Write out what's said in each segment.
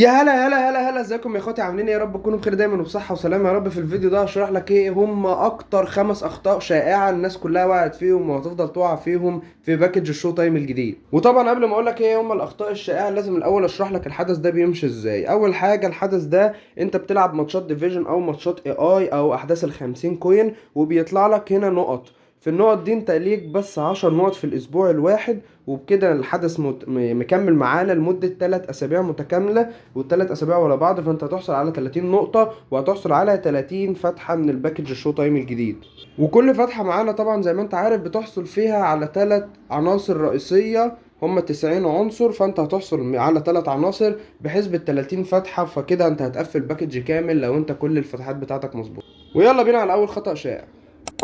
يا هلا هلا هلا هلا، ازيكم يا اخواتي؟ عاملين ايه؟ يا رب تكونوا بخير دايما وبصحه وسلامه يا رب. في الفيديو ده هشرح لك ايه هم اكتر 5 اخطاء شائعه الناس كلها وقعت فيهم وهتفضل تقع فيهم في باكج الشو تايم الجديد. وطبعا قبل ما اقول لك ايه هم الاخطاء الشائعه لازم الاول اشرح لك الحدث ده بيمشي ازاي. اول حاجه، الحدث ده انت بتلعب ماتشات ديفيجن او ماتشات اي او احداث ال50 كوين، وبيطلع لك هنا نقط. في النقط دي انت ليك بس 10 نقط في الاسبوع الواحد، وبكده الحدث مكمل معانا لمدة 3 أسابيع متكاملة، والتلات أسابيع ورا بعض، فأنت هتحصل على 30 نقطة وهتحصل على 30 فتحة من الباكج الشو تايم الجديد. وكل فتحة معانا طبعا زي ما أنت عارف بتحصل فيها على 3 عناصر رئيسية، هما 90 عنصر، فأنت هتحصل على 3 عناصر بحسبة 30 فتحة، فكده أنت هتقفل باكج كامل لو أنت كل الفتحات بتاعتك مظبوطة. ويلا بينا على أول خطأ شائع.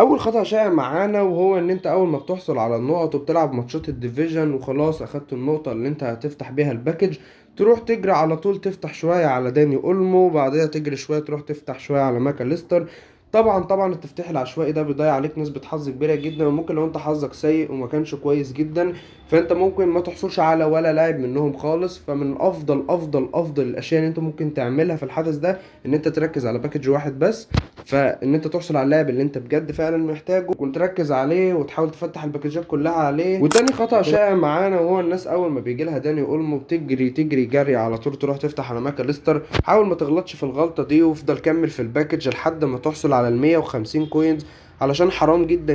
اول خطأ شائع معانا وهو ان انت اول ما بتحصل على النقط وبتلعب ماتشات الديفيجن وخلاص اخدت النقطة اللي انت هتفتح بيها الباكج، تروح تجري على طول تفتح شوية على داني اولمو، وبعدها تجري شوية تروح تفتح شوية على ماكاليستر. طبعا التفتيح العشوائي ده بيضيع عليك نسبة حظ كبيرة جدا، وممكن لو انت حظك سيء وما كانش كويس جدا فانت ممكن ما تحصلش على ولا لاعب منهم خالص. فمن افضل الاشياء اللي انت ممكن تعملها في الحدث ده ان انت تركز على باكج واحد بس، فان انت تحصل على اللاعب اللي انت بجد فعلا محتاجه وتركز عليه وتحاول تفتح الباكجات كلها عليه. وتاني خطأ شائع معانا وهو الناس اول ما بيجي لها داني اولمو بتجري جري على طول تروح تفتح على ماكاليستر. حاول ما تغلطش في الغلطة دي وافضل كمل في الباكج لحد ما تحصل على ال 150 كوينز، علشان حرام جدا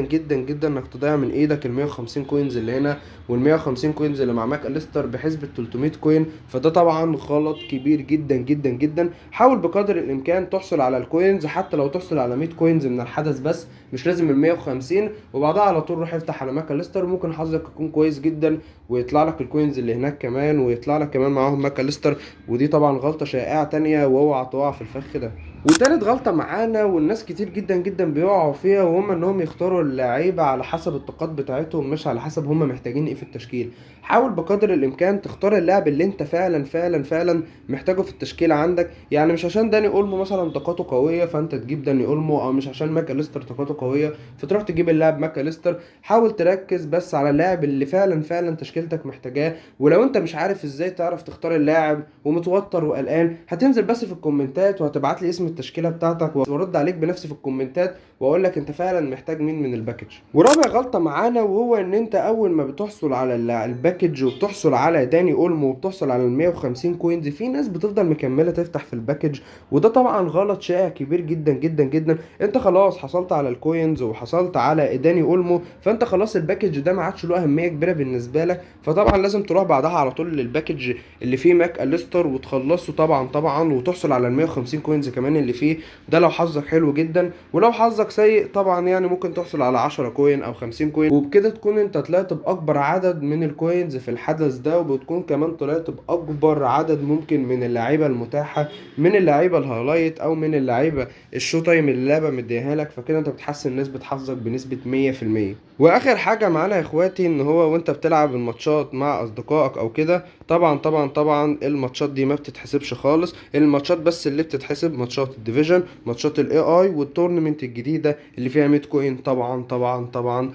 انك تضيع من ايدك ال 150 كوينز اللي هنا وال 150 كوينز اللي مع ماك اليستر بحسبة 300 كوين. فده طبعا غلط كبير جدا. حاول بقدر الامكان تحصل على الكوينز، حتى لو تحصل على 100 كوينز من الحدث بس، مش لازم ال 150، وبعدها على طول روح افتح على ماك اليستر. ممكن حظك يكون كويس جدا ويطلع لك الكوينز اللي هناك كمان، ويطلع لك كمان معاهم ماك اليستر. ودي طبعا غلطة شائعة تانية، واوعى تقع في الفخ ده. وتالت غلطة معانا والناس كتير جدا بيقعوا فيها، وهم انهم يختاروا اللعيبة على حسب الطاقات بتاعتهم مش على حسب هم محتاجين ايه في التشكيل. حاول بقدر الامكان تختار اللاعب اللي انت فعلا محتاجه في التشكيلة عندك. يعني مش عشان داني اولمو مثلا طاقته قوية فانت تجيب داني اولمو، او مش عشان ماكاليستر طاقته قوية فتروح تجيب اللاعب ماكاليستر. حاول تركز بس على اللاعب اللي فعلا تشكيلتك محتاجاه. ولو انت مش عارف ازاي تعرف تختار اللاعب ومتوتر وقلقان، هتنزل بس في الكومنتات وهتبعت لي اسم التشكيله بتاعتك وارد عليك بنفسي في الكومنتات واقول لك انت فعلا محتاج مين من الباكج. ورابع غلطه معانا وهو ان انت اول ما بتحصل على الباكج وبتحصل على داني اولمو وبتحصل على ال 150 كوينز، في ناس بتفضل مكمله تفتح في الباكج، وده طبعا غلط شائع كبير جدا. انت خلاص حصلت على الكوينز وحصلت على داني اولمو، فانت خلاص الباكج ده ما عادش له اهميه كبيره بالنسبه لك، فطبعا لازم تروح بعدها على طول للباكج اللي فيه ماك اليستر وتخلصه طبعا وتحصل على ال 150 كوينز كمان اللي فيه. ده لو حظك حلو جدا، ولو حظك سيء طبعا يعني ممكن تحصل على 10 كوين او 50 كوين، وبكده تكون انت طلعت باكبر عدد من الكوينز في الحدث ده، وبتكون كمان طلعت باكبر عدد ممكن من اللعيبه المتاحه، من اللعيبه الهايلايت او من اللعيبه الشو تايم اللي اللعبه مديها لك. فكده انت بتحسن نسبه حظك بنسبه 100%. واخر حاجه معانا يا اخواتي ان هو وانت بتلعب الماتشات مع اصدقائك او كده، طبعا الماتشات دي ما بتتحسبش خالص. الماتشات بس اللي بتتحسب ماتشات الديفيجن، ماتشات الاي اي، والتورنمنت الجديده اللي فيها 100 كوين. طبعا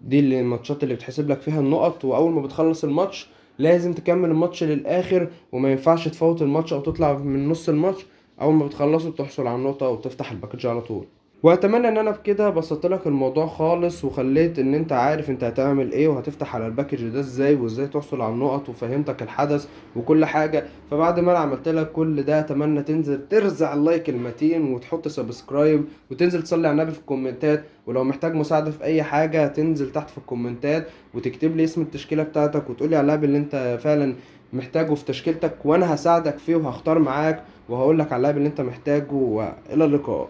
دي اللي الماتشات اللي بتحسب لك فيها النقط. واول ما بتخلص الماتش لازم تكمل الماتش للاخر، وما ينفعش تفوت الماتش او تطلع من نص الماتش. اول ما بتخلصه بتحصل على النقطه وتفتح الباكج على طول. واتمنى ان انا بكده بسطت لك الموضوع خالص، وخليت ان انت عارف انت هتعمل ايه وهتفتح على الباكج ده ازاي وازاي تحصل على النقط، وفهمتك الحدث وكل حاجة. فبعد ما انا عملت لك كل ده اتمنى تنزل ترزع اللايك المتين وتحط سبسكرايب وتنزل تصلي على النبي في الكومنتات. ولو محتاج مساعدة في اي حاجة تنزل تحت في الكومنتات وتكتب لي اسم التشكيلة بتاعتك وتقولي على اللاعب اللي انت فعلا محتاجه في تشكيلتك، وانا هساعدك فيه وهختار معاك وهقول لك على اللاعب اللي انت محتاجه. والى اللقاء.